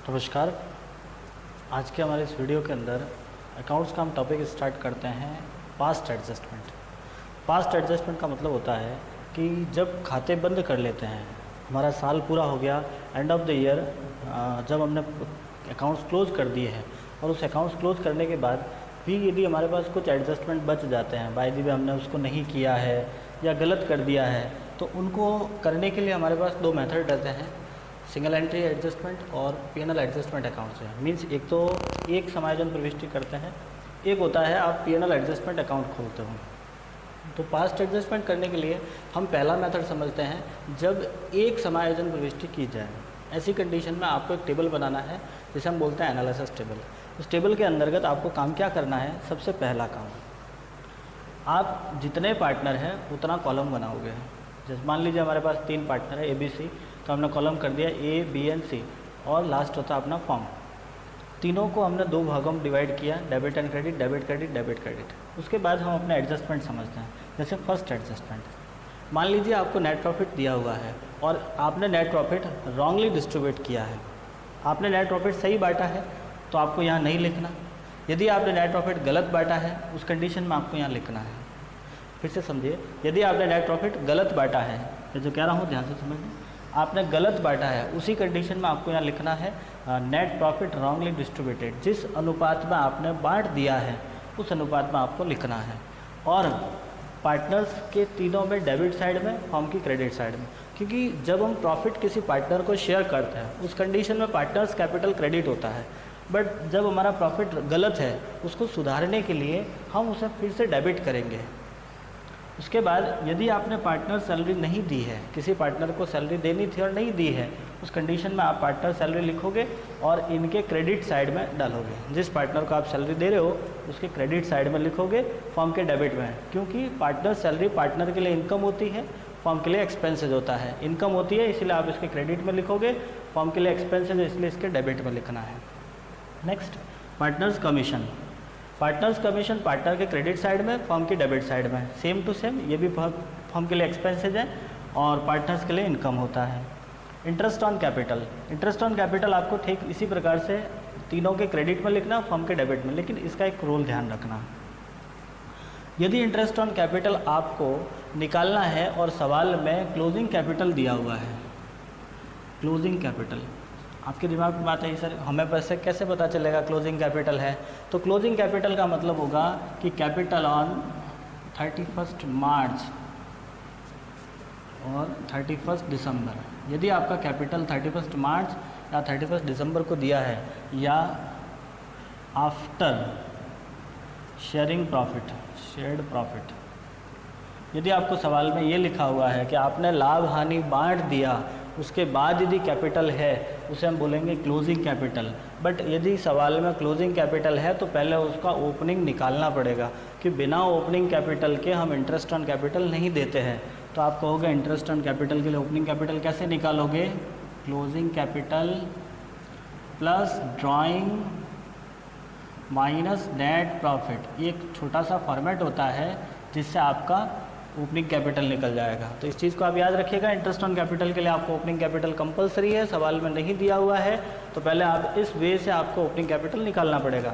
नमस्कार। आज के हमारे इस वीडियो के अंदर अकाउंट्स का हम टॉपिक स्टार्ट करते हैं पास्ट एडजस्टमेंट। पास्ट एडजस्टमेंट का मतलब होता है कि जब खाते बंद कर लेते हैं, हमारा साल पूरा हो गया, एंड ऑफ द ईयर जब हमने अकाउंट्स क्लोज़ कर दिए हैं और उस अकाउंट्स क्लोज़ करने के बाद भी यदि हमारे पास कुछ एडजस्टमेंट बच जाते हैं, बाय द वे हमने उसको नहीं किया है या गलत कर दिया है, तो उनको करने के लिए हमारे पास दो मेथड रहते हैं, सिंगल एंट्री एडजस्टमेंट और पीएनएल एडजस्टमेंट अकाउंट से। मीन्स एक तो एक समायोजन प्रविष्टि करते हैं, एक होता है आप पीएनएल एडजस्टमेंट अकाउंट खोलते हो। तो पास्ट एडजस्टमेंट करने के लिए हम पहला मेथड समझते हैं, जब एक समायोजन प्रविष्टि की जाए, ऐसी कंडीशन में आपको एक टेबल बनाना है जिसे हम बोलते हैं एनालिसिस टेबल। उस टेबल के अंतर्गत आपको काम क्या करना है? सबसे पहला काम, आप जितने पार्टनर हैं उतना कॉलम बनाओगे। जैसे मान लीजिए हमारे पास 3 पार्टनर है ABC, तो हमने कॉलम कर दिया A, B एंड C, और लास्ट होता है अपना फॉर्म। तीनों को हमने 2 भागों में डिवाइड किया, debit and credit, debit credit, debit credit. उसके बाद हम अपने एडजस्टमेंट समझते हैं। जैसे फर्स्ट एडजस्टमेंट, मान लीजिए आपको नेट प्रॉफिट दिया हुआ है और आपने नेट प्रॉफिट रॉन्गली डिस्ट्रीब्यूट किया है। आपने नेट प्रॉफिट सही बांटा है तो आपको यहाँ नहीं लिखना। यदि आपने नेट प्रॉफिट गलत बांटा है, उस कंडीशन में आपको यहाँ लिखना है। फिर से समझिए, यदि आपने नेट प्रॉफिट गलत बांटा है, मैं जो कह रहा हूँ ध्यान से समझिए, आपने गलत बांटा है, उसी कंडीशन में आपको यहाँ लिखना है नेट प्रॉफिट रॉन्गली डिस्ट्रीब्यूटेड। जिस अनुपात में आपने बांट दिया है उस अनुपात में आपको लिखना है। और पार्टनर्स के तीनों में, डेबिट साइड में, फॉर्म की क्रेडिट साइड में, क्योंकि जब हम प्रॉफिट किसी पार्टनर को शेयर करते हैं उस कंडीशन में पार्टनर्स कैपिटल क्रेडिट होता है। बट जब हमारा प्रॉफिट गलत है, उसको सुधारने के लिए हम उसे फिर से डेबिट करेंगे। उसके बाद यदि आपने पार्टनर सैलरी नहीं दी है, किसी पार्टनर को सैलरी देनी थी और नहीं दी है, उस कंडीशन में आप पार्टनर सैलरी लिखोगे और इनके क्रेडिट साइड में डालोगे। जिस पार्टनर को आप सैलरी दे रहे हो उसके क्रेडिट साइड में लिखोगे, फॉर्म के डेबिट में। क्योंकि पार्टनर सैलरी पार्टनर के लिए इनकम होती है, फॉर्म के लिए एक्सपेंसेज होता है। इनकम होती है इसलिए आप इसके क्रेडिट में लिखोगे, फॉर्म के लिए एक्सपेंसेज इसलिए इसके डेबिट में लिखना है। Next, partners commission. Partners commission partner के क्रेडिट साइड में, फर्म की डेबिट साइड में, सेम टू सेम। ये भी फर्म के लिए एक्सपेंसेज है और पार्टनर्स के लिए इनकम होता है। Interest on capital, interest on capital आपको ठीक इसी प्रकार से तीनों के क्रेडिट में लिखना, फर्म के डेबिट में। लेकिन इसका एक रूल ध्यान रखना, यदि इंटरेस्ट ऑन कैपिटल आपको निकालना है और सवाल में क्लोजिंग कैपिटल दिया हुआ है, क्लोजिंग कैपिटल, आपके दिमाग में बात है सर हमें पैसे कैसे पता चलेगा क्लोजिंग कैपिटल है? तो क्लोजिंग कैपिटल का मतलब होगा कि कैपिटल ऑन 31 मार्च और 31 दिसंबर। यदि आपका कैपिटल 31 मार्च या 31 दिसंबर को दिया है, या after sharing profit, shared profit, यदि आपको सवाल में ये लिखा हुआ है कि आपने लाभ हानि बांट दिया, उसके बाद यदि कैपिटल है उसे हम बोलेंगे क्लोजिंग कैपिटल। बट यदि सवाल में क्लोजिंग कैपिटल है तो पहले उसका ओपनिंग निकालना पड़ेगा, कि बिना ओपनिंग कैपिटल के हम इंटरेस्ट ऑन कैपिटल नहीं देते हैं। तो आप कहोगे इंटरेस्ट ऑन कैपिटल के लिए ओपनिंग कैपिटल कैसे निकालोगे? Closing capital plus drawing minus net profit. एक छोटा सा फॉर्मेट होता है जिससे आपका ओपनिंग कैपिटल निकल जाएगा। तो इस चीज़ को आप याद रखिएगा, इंटरेस्ट ऑन कैपिटल के लिए आपको ओपनिंग कैपिटल कंपलसरी है। सवाल में नहीं दिया हुआ है तो पहले आप इस वे से आपको ओपनिंग कैपिटल निकालना पड़ेगा।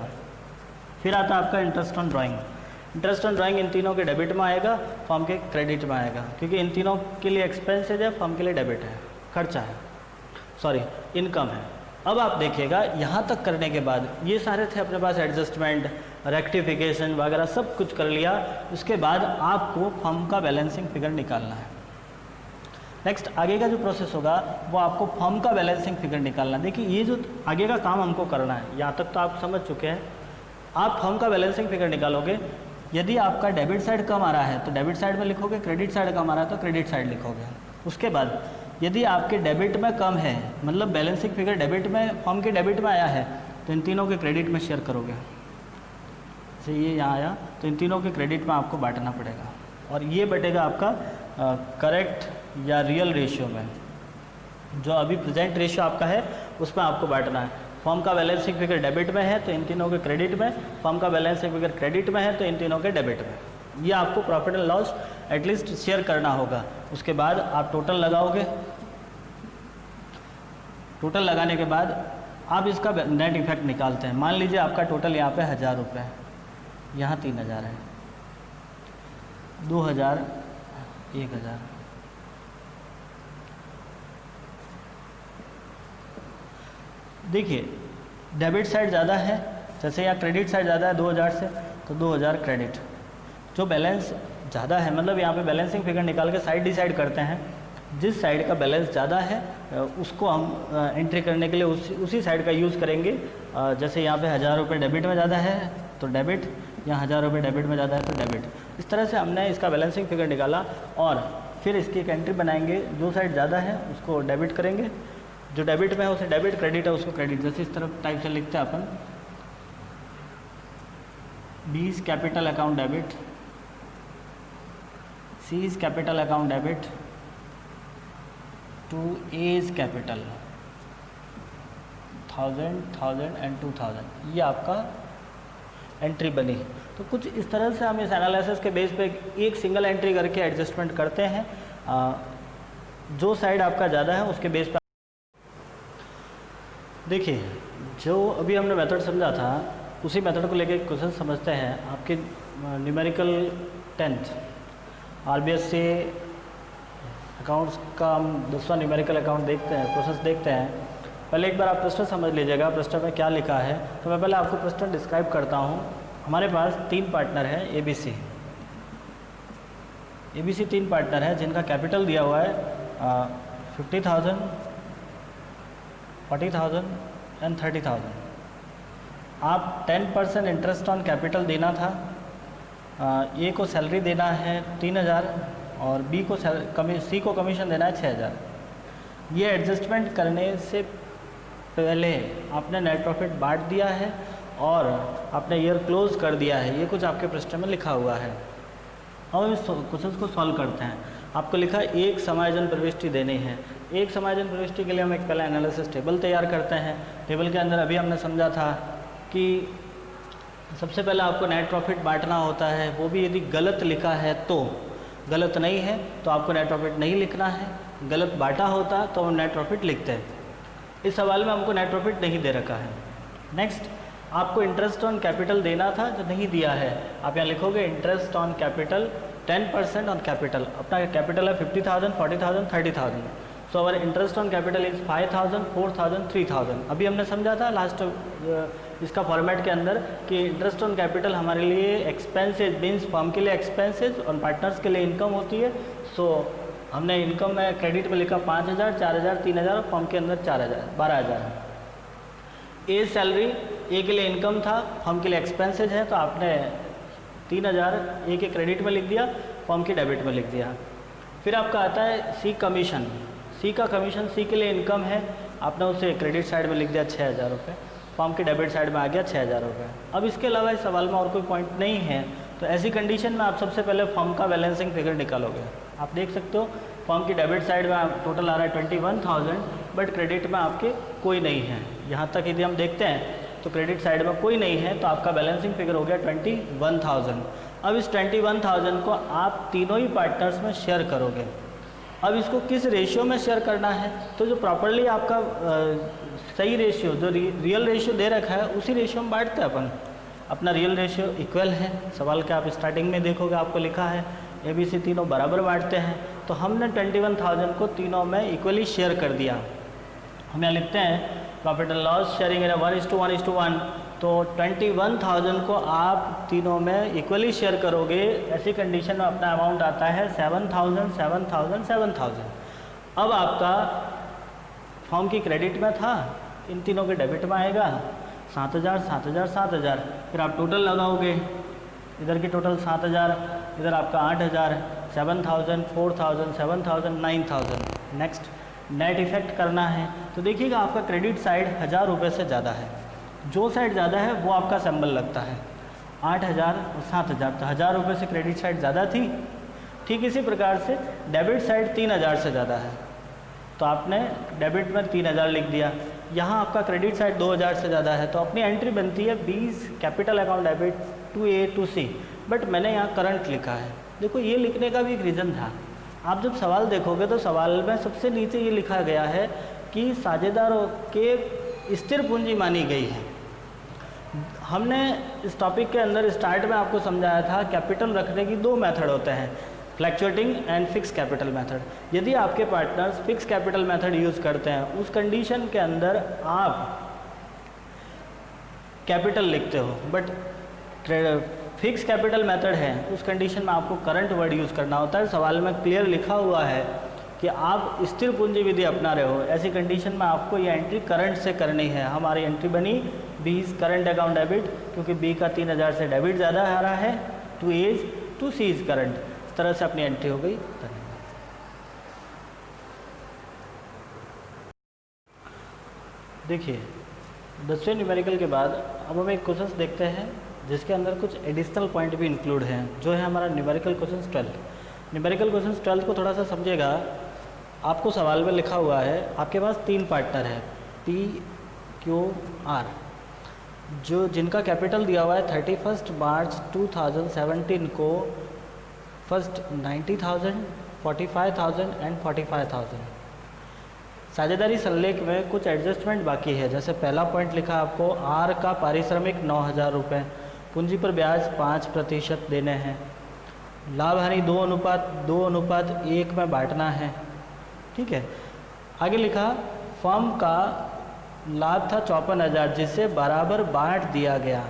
फिर आता है आपका interest on drawing. Interest on drawing इन तीनों के डेबिट में आएगा, फर्म के क्रेडिट में आएगा, क्योंकि इन तीनों के लिए एक्सपेंसेज है, फर्म के लिए डेबिट है, खर्चा है, सॉरी इनकम है। अब आप देखिएगा यहाँ तक करने के बाद ये सारे थे अपने पास एडजस्टमेंट, रेक्टिफिकेशन वगैरह सब कुछ कर लिया। उसके बाद आपको फर्म का बैलेंसिंग फिगर निकालना है। नेक्स्ट आगे का जो प्रोसेस होगा वो आपको फर्म का बैलेंसिंग फिगर निकालना है। देखिए ये जो आगे का काम हमको करना है, यहाँ तक तो आप समझ चुके हैं। आप फर्म का बैलेंसिंग फिगर निकालोगे। यदि आपका डेबिट साइड कम आ रहा है तो डेबिट साइड में लिखोगे, क्रेडिट साइड कम आ रहा है तो क्रेडिट साइड लिखोगे। उसके बाद यदि आपके डेबिट में कम है, मतलब बैलेंसिंग फिगर डेबिट में, फर्म के डेबिट में आया है, तो इन तीनों के क्रेडिट में शेयर करोगे। जैसे ये यहाँ आया तो इन तीनों के क्रेडिट में आपको बांटना पड़ेगा, और ये बटेगा आपका करेक्ट या रियल रेशियो में। जो अभी प्रेजेंट रेशियो आपका है उसमें आपको बांटना है। फर्म का बैलेंसिंग फिगर डेबिट में है तो इन तीनों के क्रेडिट में, फर्म का बैलेंसिंग फिगर क्रेडिट में है तो इन तीनों के डेबिट में। ये आपको profit and loss at least share करना होगा। उसके बाद आप टोटल लगाओगे। टोटल लगाने के बाद आप इसका नेट इफेक्ट निकालते हैं। मान लीजिए आपका टोटल यहाँ पे 1000 रुपये है, यहाँ 3000 है, 2000, 1000। देखिए डेबिट साइड ज़्यादा है, जैसे यहाँ क्रेडिट साइड ज़्यादा है 2000 से, तो 2000 क्रेडिट। जो बैलेंस ज़्यादा है, मतलब यहाँ पे बैलेंसिंग फिगर निकाल के साइड डिसाइड करते हैं, जिस साइड का बैलेंस ज़्यादा है उसको हम एंट्री करने के लिए उसी साइड का यूज़ करेंगे। जैसे यहाँ पे 1000 रुपये डेबिट में ज़्यादा है तो डेबिट, यहाँ 1000 रुपये डेबिट में ज़्यादा है तो डेबिट। इस तरह से हमने इसका बैलेंसिंग फिगर निकाला और फिर इसकी एक एंट्री बनाएंगे। जो साइड ज़्यादा है उसको डेबिट करेंगे, जो डेबिट में है उसे डेबिट, क्रेडिट है उसको क्रेडिट। जैसे इस तरह टाइप से लिखते हैं अपन, B is capital account debit, C is capital account debit to A is capital 1000, 1000 and 2000। ये आपका एंट्री बनी। तो कुछ इस तरह से हम इस एनालिसिस के बेस पे एक सिंगल एंट्री करके एडजस्टमेंट करते हैं। जो साइड आपका ज़्यादा है उसके बेस पे देखिए, जो अभी हमने मेथड समझा था उसी मेथड को लेके क्वेश्चन समझते हैं। आपके न्यूमेरिकल 10th RBS से अकाउंट्स का हम 10वां न्यूमेरिकल अकाउंट देखते हैं, प्रोसेस देखते हैं। पहले एक बार आप प्रश्न समझ लीजिएगा, प्रश्न में क्या लिखा है। तो मैं पहले आपको प्रश्न डिस्क्राइब करता हूँ। हमारे पास 3 पार्टनर हैं ABC 3 पार्टनर हैं जिनका कैपिटल दिया हुआ है 50,000, 40,000 एंड 30,000। आप 10% इंटरेस्ट ऑन कैपिटल देना था। A को सैलरी देना है 3000 और B को C को कमीशन देना है 6000। ये एडजस्टमेंट करने से पहले आपने नेट प्रॉफिट बांट दिया है और आपने ईयर क्लोज कर दिया है। ये कुछ आपके प्रश्न में लिखा हुआ है। अब हम इस क्वेश्चन को सॉल्व करते हैं। आपको लिखा है एक समायोजन प्रविष्टि देनी है। एक समायोजन प्रविष्टि के लिए हम एक पहला एनालिसिस टेबल तैयार करते हैं। टेबल के अंदर अभी हमने समझा था कि सबसे पहले आपको नेट प्रॉफिट बांटना होता है, वो भी यदि गलत लिखा है तो। गलत नहीं है तो आपको नेट प्रॉफिट नहीं लिखना है, गलत बांटा होता तो हम नेट प्रॉफिट लिखते हैं। इस सवाल में हमको नेट प्रॉफिट नहीं दे रखा है। नेक्स्ट, आपको इंटरेस्ट ऑन कैपिटल देना था जो नहीं दिया है। आप यहाँ लिखोगे interest on capital 10% on capital. अपना कैपिटल है 50,000, 40,000, 30,000। सो अवर इंटरेस्ट ऑन कैपिटल इज 5,000, 4,000, 3,000। अभी हमने समझा था लास्ट इसका फॉर्मेट के अंदर कि इंटरेस्ट ऑन कैपिटल हमारे लिए एक्सपेंसेज मीन्स फर्म के लिए एक्सपेंसेज और पार्टनर्स के लिए इनकम होती है। सो हमने इनकम में क्रेडिट में लिखा 5,000, 4,000, 3,000 और फर्म के अंदर 4,000, 12,000। ए सैलरी, ए के लिए इनकम था, फर्म के लिए एक्सपेंसेज है, तो आपने 3,000 ए के क्रेडिट में लिख दिया, फर्म के डेबिट में लिख दिया। फिर आपका आता है सी कमीशन। सी का कमीशन सी के लिए इनकम है, आपने उसे क्रेडिट साइड में लिख दिया 6,000 रुपये, फर्म के डेबिट साइड में आ गया 6,000 रुपये। अब इसके अलावा इस सवाल में और कोई पॉइंट नहीं है, तो ऐसी कंडीशन में आप सबसे पहले फर्म का बैलेंसिंग फिगर निकालोगे। आप देख सकते हो फर्म की डेबिट साइड में टोटल आ रहा है 21,000, बट क्रेडिट में आपके कोई नहीं है। यहाँ तक यदि हम देखते हैं तो क्रेडिट साइड में कोई नहीं है, तो आपका बैलेंसिंग फिगर हो गया 21,000। अब इस 21,000 को आप तीनों ही पार्टनर्स में शेयर करोगे। अब इसको किस रेशियो में शेयर करना है, तो जो प्रॉपरली आपका सही रेशियो, जो रियल रेशियो दे रखा है उसी रेशियो में बांटते हैं अपन। अपना रियल रेशियो इक्वल है, सवाल के आप स्टार्टिंग में देखोगे आपको लिखा है ABC तीनों बराबर बांटते हैं, तो हमने 21,000 को तीनों में इक्वली शेयर कर दिया। हम यहाँ लिखते हैं प्रॉफिट एंड लॉस शेयरिंग इन 1:1:1, तो 21,000 को आप तीनों में इक्वली शेयर करोगे। ऐसी कंडीशन में अपना अमाउंट आता है 7,000, 7,000, 7,000। अब आपका फॉर्म की क्रेडिट में था, इन तीनों के डेबिट में आएगा 7,000, 7,000, 7,000। फिर आप टोटल लगाओगे, इधर की टोटल 7,000, इधर आपका 8,000, 7,000, 4,000, 7,000, 9,000। नेक्स्ट नेट इफेक्ट करना है, तो देखिएगा आपका क्रेडिट साइड 1,000 रुपये से ज़्यादा है। जो साइड ज़्यादा है वो आपका सिंबल लगता है 8,000 और 7,000, तो 1,000 रुपये से क्रेडिट साइड ज़्यादा थी। ठीक इसी प्रकार से डेबिट साइड 3,000 से ज़्यादा है, तो आपने डेबिट में 3,000 लिख दिया। यहाँ आपका क्रेडिट साइड 2,000 से ज़्यादा है, तो अपनी एंट्री बनती है 20 capital account debit to A to C, but मैंने यहाँ करंट लिखा है। देखो ये लिखने का भी एक रीज़न था। आप जब सवाल देखोगे तो सवाल में सबसे नीचे ये लिखा गया है कि साझेदारों के स्थिर पूंजी मानी गई है। हमने इस टॉपिक के अंदर स्टार्ट में आपको समझाया था कैपिटल रखने की दो मेथड होते हैं, fluctuating and fix capital method. यदि आपके partners fix capital method use करते हैं, उस कंडीशन के अंदर आप कैपिटल लिखते हो, बट फिक्स कैपिटल मेथड है, उस कंडीशन में आपको करंट वर्ड यूज़ करना होता है। सवाल में क्लियर लिखा हुआ है कि आप स्थिर पूंजी विधि अपना रहे हो, ऐसी कंडीशन में आपको ये एंट्री करंट से करनी है। हमारी एंट्री बनी B is current account debit, क्योंकि बी का 3000 से डेबिट ज़्यादा आ रहा है, to as to C is current. इस तरह से अपनी एंट्री हो गई। धन्यवाद। देखिए 10वें न्यूमेरिकल के बाद अब हम एक क्वेश्चन देखते हैं जिसके अंदर कुछ एडिशनल पॉइंट भी इंक्लूड हैं, जो है हमारा न्यूमेरिकल क्वेश्चन 12। न्यूमेरिकल क्वेश्चन 12 को थोड़ा सा समझिएगा। आपको सवाल में लिखा हुआ है, आपके पास 3 पार्टनर है P, Q, R, जो जिनका कैपिटल दिया हुआ है 31 मार्च 2017 को फर्स्ट 90,000, 45,000 एंड 45,000। साझेदारी संलेख में कुछ एडजस्टमेंट बाकी है। जैसे पहला पॉइंट लिखा आपको, आर का पारिश्रमिक 9,000 रुपये, पूंजी पर ब्याज 5% देने हैं, लाभ हानि 2:1 में बांटना है। ठीक है। आगे लिखा फर्म का लाभ था 54,000 जिसे बराबर बांट दिया गया।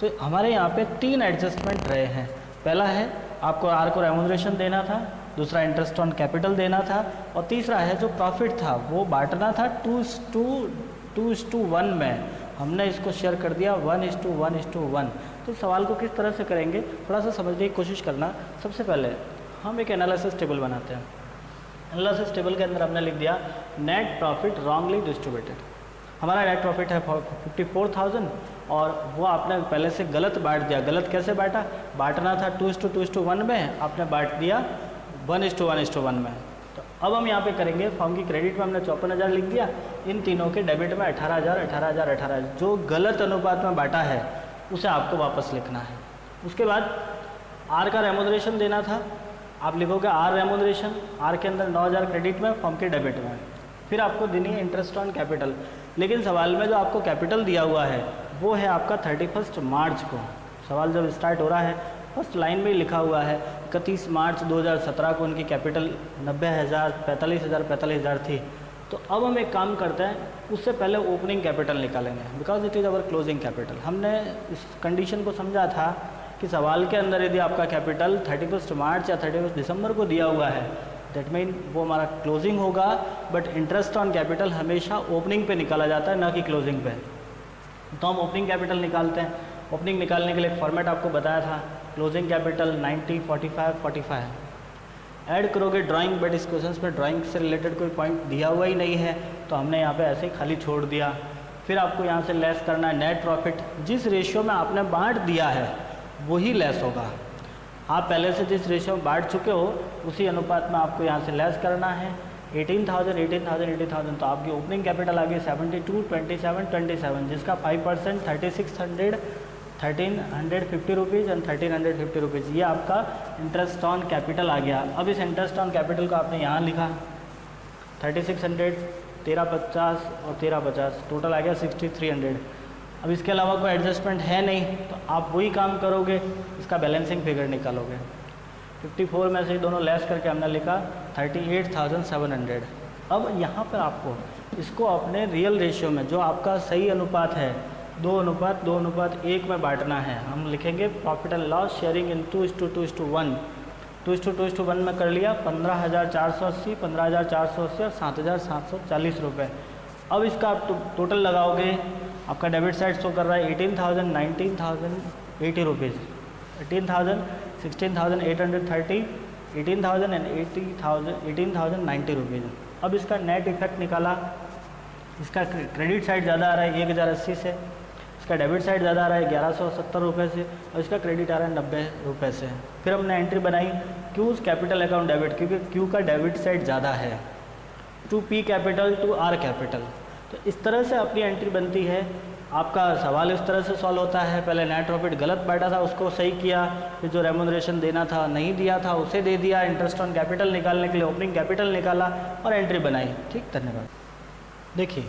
तो हमारे यहाँ पे 3 एडजस्टमेंट रहे हैं। पहला है आपको आर को रेम्यूनरेशन देना था, दूसरा इंटरेस्ट ऑन कैपिटल देना था, और तीसरा है जो प्रॉफिट था वो बांटना था 2:1 में। हमने इसको शेयर कर दिया 1:1:1। तो सवाल को किस तरह से करेंगे थोड़ा सा समझने की कोशिश करना। सबसे पहले हम एक एनालिसिस टेबल बनाते हैं। एनालिसिस टेबल के अंदर हमने लिख दिया नेट प्रॉफिट रॉन्गली डिस्ट्रीब्यूटेड। हमारा नेट प्रॉफिट है 54,000 और वो आपने पहले से गलत बांट दिया। गलत कैसे बांटा? बांटना था 2:2:1 में, आपने बांट दिया 1:1:1 में। तो अब हम यहाँ पे करेंगे, फर्म की क्रेडिट में हमने 54,000 लिख दिया, इन तीनों के डेबिट में 18,000, 18,000, 18,000। जो गलत अनुपात में बांटा है उसे आपको वापस लिखना है। उसके बाद आर का रेम्यूनरेशन देना था, आप लिखोगे आर रेम्यूनरेशन, आर के अंदर 9,000 क्रेडिट में, फर्म के डेबिट में। फिर आपको देनी है इंटरेस्ट ऑन कैपिटल, लेकिन सवाल में जो आपको कैपिटल दिया हुआ है वो है आपका 31 मार्च को। सवाल जब स्टार्ट हो रहा है फर्स्ट लाइन में ही लिखा हुआ है 31 मार्च 2017 को उनकी कैपिटल 90,000, 45,000 थी। तो अब हम एक काम करते हैं, उससे पहले ओपनिंग कैपिटल निकालेंगे, because it is our closing capital. हमने इस कंडीशन को समझा था कि सवाल के अंदर यदि आपका कैपिटल 31 मार्च या 31 दिसंबर को दिया हुआ है, दैट मीन वो हमारा क्लोजिंग होगा, बट इंटरेस्ट ऑन कैपिटल हमेशा ओपनिंग पे निकाला जाता है, ना कि क्लोजिंग पे। तो हम ओपनिंग कैपिटल निकालते हैं। ओपनिंग निकालने के लिए फॉर्मेट आपको बताया था, क्लोजिंग कैपिटल 90, 45, 45। ऐड करोगे ड्राइंग, बट इस क्वेश्चन में ड्राइंग से रिलेटेड कोई पॉइंट दिया हुआ ही नहीं है, तो हमने यहाँ पे ऐसे ही खाली छोड़ दिया। फिर आपको यहाँ से लेस करना है नेट प्रॉफिट। जिस रेशियो में आपने बांट दिया है वही लेस होगा। आप पहले से जिस रेशियो में बांट चुके हो उसी अनुपात में आपको यहाँ से लेस करना है। 18,000, 18,000, 18,000, तो आपकी ओपनिंग कैपिटल आ गई 72, 27, 27, जिसका 5% 3,600, 1,350 रुपीज़ एंड 1,350 रुपीज़। ये आपका इंटरेस्ट ऑन कैपिटल आ गया। अब इस इंटरेस्ट ऑन कैपिटल को आपने यहाँ लिखा 3,600, 1350 और 1350, टोटल आ गया 6,300। अब इसके अलावा कोई एडजस्टमेंट है नहीं, तो आप वही काम करोगे, इसका बैलेंसिंग फिगर निकालोगे। 54 में से दोनों लेस करके हमने लिखा 38,700। अब यहाँ पर आपको इसको अपने रियल रेशियो में, जो आपका सही अनुपात है, 2:1 में बांटना है। हम लिखेंगे प्रॉफिट एंड लॉस शेयरिंग इन 2:2:1। 2:2:1 में कर लिया 15,480, 15,480 और 7,740 रुपये। अब इसका आप टोटल लगाओगे, आपका डेबिट साइड शो कर रहा है 18,000, 19,080 रुपीज़, 18,000, 16,830, 18,000 एंड 18,090 रुपीज़। अब इसका नेट इफेक्ट निकाला। इसका क्रेडिट साइड ज़्यादा आ रहा है 1,080 से, इसका डेबिट साइड ज़्यादा आ रहा है 1,170 रुपये से, और इसका क्रेडिट आ रहा है 90 रुपये से। फिर हमने एंट्री बनाई क्यूज़ कैपिटल अकाउंट डेबिट, क्योंकि क्यू का डेबिट साइड ज़्यादा है, to P capital to R capital. तो इस तरह से अपनी एंट्री बनती है। आपका सवाल इस तरह से सॉल्व होता है, पहले नेट प्रॉफिट गलत बांटा था उसको सही किया, फिर जो रेम्यूनरेशन देना था नहीं दिया था उसे दे दिया, इंटरेस्ट ऑन कैपिटल निकालने के लिए ओपनिंग कैपिटल निकाला और एंट्री बनाई। ठीक, धन्यवाद। देखिए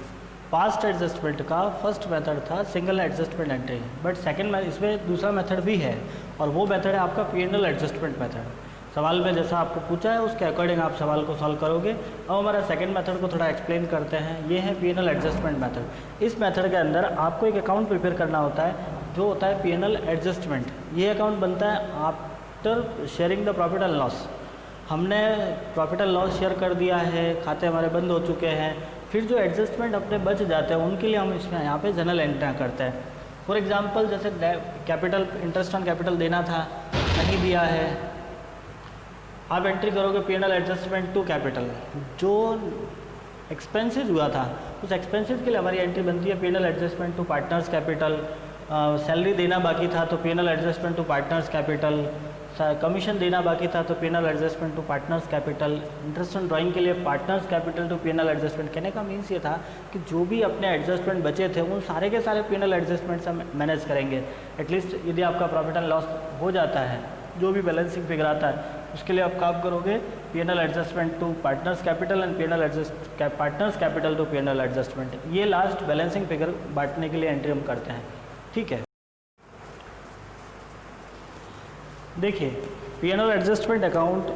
पास्ट एडजस्टमेंट का फर्स्ट मेथड था single adjustment entry, but second में इसमें दूसरा मेथड भी है और वो मेथड है आपका P&L एडजस्टमेंट मेथड। सवाल में जैसा आपको पूछा है उसके अकॉर्डिंग आप सवाल को सॉल्व करोगे। अब हमारा सेकंड मेथड को थोड़ा एक्सप्लेन करते हैं। ये है P&L एडजस्टमेंट मेथड। इस मेथड के अंदर आपको एक अकाउंट प्रिपेयर करना होता है जो होता है P&L एडजस्टमेंट। ये अकाउंट बनता है after sharing the profit and loss. हमने प्रॉफिट एंड लॉस शेयर कर दिया है, खाते हमारे बंद हो चुके हैं, फिर जो एडजस्टमेंट अपने बच जाते हैं उनके लिए हम इसमें यहाँ पे जनरल एंट्रियाँ करते हैं। फॉर एग्जांपल जैसे कैपिटल इंटरेस्ट ऑन कैपिटल देना था, नहीं दिया है, आप एंट्री करोगे P&L एडजस्टमेंट टू कैपिटल। जो एक्सपेंसेस हुआ था उस एक्सपेंसेस के लिए हमारी एंट्री बनती है P&L adjustment to partners capital. Salary देना बाकी था तो P&L adjustment to partners capital. Commission देना बाकी था तो P&L adjustment to partners capital. Interest on drawing के लिए partners capital to P&L adjustment. कहने का मीन्स ये था कि जो भी अपने एडजस्टमेंट बचे थे उन सारे के सारे P&L एडजस्टमेंट्स हम मैनेज करेंगे। एटलीस्ट यदि आपका प्रॉफिट एंड लॉस हो जाता है, जो भी बैलेंसिंग फिगर आता है, उसके लिए आप काम करोगे P&L adjustment to partners capital and partners capital to P&L adjustment. ये लास्ट बैलेंसिंग फिगर बांटने के लिए एंट्री हम करते हैं। ठीक है, देखिए P&L एडजस्टमेंट अकाउंट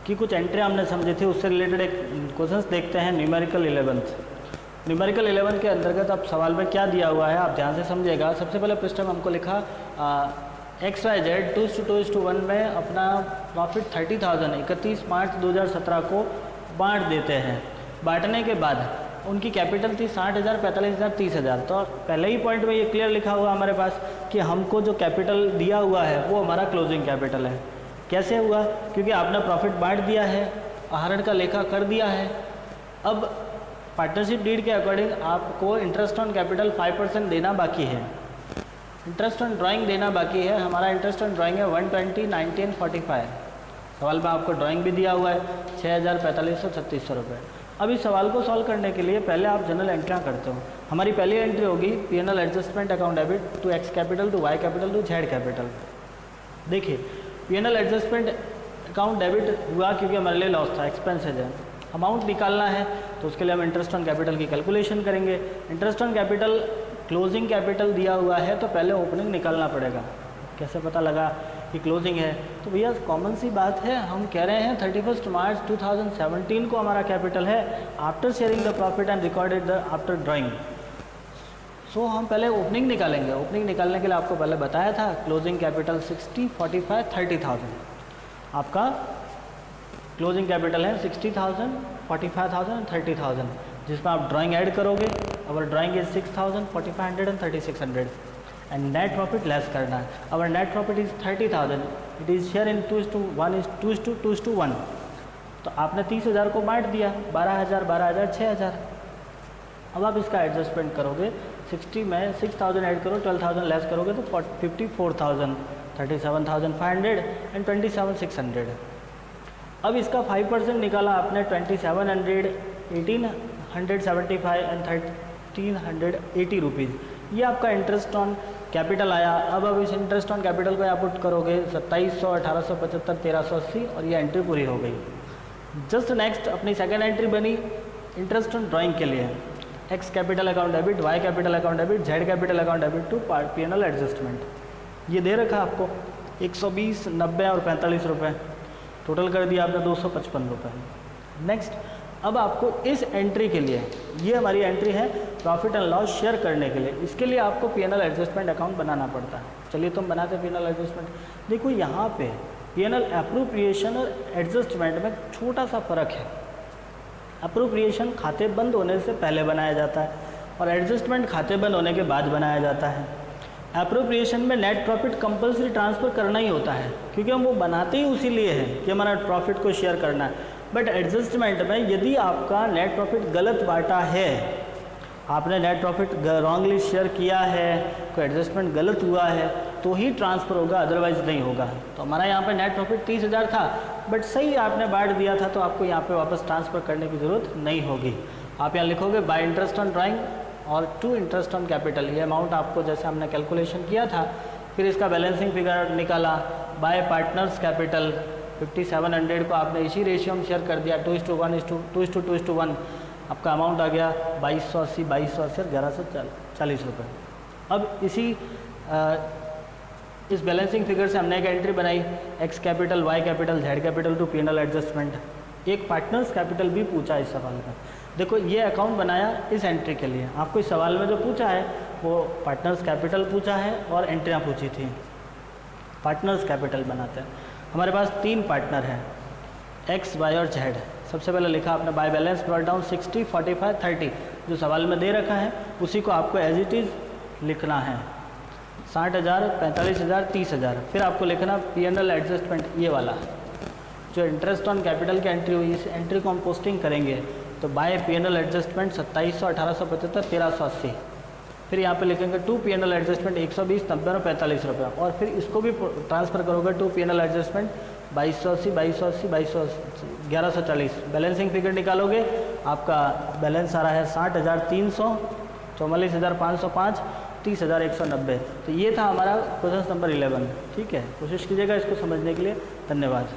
की कुछ एंट्री हमने समझी थी, उससे रिलेटेड एक क्वेश्चंस देखते हैं। Numerical 11th। न्यूमेरिकल 11 के अंतर्गत अब सवाल में क्या दिया हुआ है आप ध्यान से समझिएगा। सबसे पहले पृष्ठ में हमको लिखा XYZ 2:1 में अपना प्रॉफिट 30,000 31 मार्च 2017 को बांट देते हैं। बांटने के बाद उनकी कैपिटल थी 60,000, 45,000, 30,000। तो पहले ही पॉइंट में ये क्लियर लिखा हुआ हमारे पास कि हमको जो कैपिटल दिया हुआ है वो हमारा क्लोजिंग कैपिटल है। कैसे हुआ? क्योंकि आपने प्रॉफिट बांट दिया है, आहरण का लेखा कर दिया है। अब पार्टनरशिप डीड के अकॉर्डिंग आपको इंटरेस्ट ऑन कैपिटल 5% देना बाकी है। इंटरेस्ट ऑन ड्राइंग देना बाकी है। हमारा इंटरेस्ट ऑन ड्राइंग है 120, 90 एंड 45। सवाल में आपको ड्राइंग भी दिया हुआ है 6,000, 4500, 3600 रुपये। अब इस सवाल को सॉल्व करने के लिए पहले आप जनरल एंट्रियाँ करते हो। हमारी पहली एंट्री होगी P&L adjustment account debit to X capital to Y capital to Z capital. देखिए P&L एडजस्टमेंट अकाउंट डेबिट हुआ क्योंकि हमारे लिए लॉस था, एक्सपेंसेज है। अमाउंट निकालना है तो उसके लिए हम इंटरेस्ट ऑन कैपिटल की कैलकुलेशन करेंगे। Interest on capital closing capital दिया हुआ है तो पहले ओपनिंग निकालना पड़ेगा। कैसे पता लगा कि क्लोजिंग है? तो भैया कॉमन सी बात है, हम कह रहे हैं 31 मार्च 2017 को हमारा कैपिटल है after sharing the profit and recorded the after drawing. So हम पहले ओपनिंग निकालेंगे। ओपनिंग निकालने के लिए आपको पहले बताया था क्लोजिंग कैपिटल 60, 45, 30,000। आपका क्लोजिंग कैपिटल है 60,000, 45,000 एंड 30,000, जिसमें आप ड्राइंग ऐड करोगे। Our drawing is 6,000, 4,500 and 3,600 and net profit less करना है। Our net profit is 30,000, it is share in 2:1 तो आपने 30,000 को बांट दिया, 12,000, 12,000, 6,000। अब आप इसका एडजस्टमेंट करोगे 60 में 6,000 ऐड करो, 12,000 लेस करोगे तो 54,000, 37,500 एंड 27,600। अब इसका 5% निकाला आपने 2,700, 1,875 एंड 1,380 रुपीज़। ये आपका इंटरेस्ट ऑन कैपिटल आया। अब इस इंटरेस्ट ऑन कैपिटल को आप पुट करोगे 2700, 1875, 1380 और ये एंट्री पूरी हो गई। जस्ट नेक्स्ट अपनी सेकेंड एंट्री बनी इंटरेस्ट ऑन ड्राइंग के लिए। X capital account debit, Y capital account debit, Z capital account debit to P&L adjustment. ये दे रखा आपको 120, 90 और 45 रुपये। टोटल कर दिया आपने 255 रुपये। नेक्स्ट अब आपको इस एंट्री के लिए, ये हमारी एंट्री है प्रॉफिट एंड लॉस शेयर करने के लिए, इसके लिए आपको P&L एडजस्टमेंट अकाउंट बनाना पड़ता है। चलिए तुम बनाते हैं P&L एडजस्टमेंट। देखो यहाँ पे P&L एप्रोप्रिएशन और एडजस्टमेंट में छोटा सा फ़र्क है। एप्रोप्रिएशन खाते बंद होने से पहले बनाया जाता है और एडजस्टमेंट खाते बंद होने के बाद बनाया जाता है। एप्रोप्रिएशन में नेट प्रॉफिट कंपलसरी ट्रांसफ़र करना ही होता है क्योंकि हम वो बनाते ही उसी लिए हैं कि हमारा प्रॉफिट को शेयर करना है। बट एडजस्टमेंट में यदि आपका नेट प्रॉफिट गलत बांटा है, आपने नेट प्रॉफिट रॉन्गली शेयर किया है, कोई एडजस्टमेंट गलत हुआ है तो ही ट्रांसफ़र होगा, अदरवाइज़ नहीं होगा। तो हमारा यहाँ पे नेट प्रॉफिट 30,000 था बट सही आपने बांट दिया था तो आपको यहाँ पे वापस ट्रांसफ़र करने की ज़रूरत नहीं होगी। आप यहाँ लिखोगे बाय इंटरेस्ट ऑन ड्राइंग और टू इंटरेस्ट ऑन कैपिटल। ये अमाउंट आपको जैसे हमने कैलकुलेशन किया था, फिर इसका बैलेंसिंग फिगर निकाला। बाय पार्टनर्स कैपिटल 5700 को आपने इसी रेशियो में शेयर कर दिया 2:1, आपका अमाउंट आ गया 2280, 2280 और 1140 रुपये। अब इस बैलेंसिंग फिगर से हमने एक एंट्री बनाई, X capital, Y capital, Z capital to P&L adjustment. एक पार्टनर्स कैपिटल भी पूछा इस सवाल में। देखो ये अकाउंट बनाया इस एंट्री के लिए, आपको इस सवाल में जो पूछा है वो पार्टनर्स कैपिटल पूछा है और एंट्रियाँ पूछी थी। पार्टनर्स कैपिटल बनाते हैं। हमारे पास 3 पार्टनर हैं, एक्स, वाई और जेड। सबसे पहले लिखा आपने बाय बैलेंस ब्रॉट डाउन 60, 45, 30 जो सवाल में दे रखा है उसी को आपको एज इट इज़ लिखना है। 60,000, 45,000, 30,000। फिर आपको लिखना P&L एडजस्टमेंट, ये वाला जो इंटरेस्ट ऑन कैपिटल की एंट्री हुई, इस एंट्री को हम पोस्टिंग करेंगे तो बाय P&L एडजस्टमेंट 2700, 1875, 1380। फिर यहाँ पे लिखेंगे टू P&L एडजस्टमेंट 120, 90 और 45 रुपये। और फिर इसको भी ट्रांसफ़र करोगे to P&L adjustment 2280, 2280, 2280, 1140। Balancing figure निकालोगे, आपका बैलेंस आ रहा है 60,300, 44,505, 30,190। तो ये था हमारा क्वेश्चन नंबर 11। ठीक है, कोशिश कीजिएगा इसको समझने के लिए। धन्यवाद।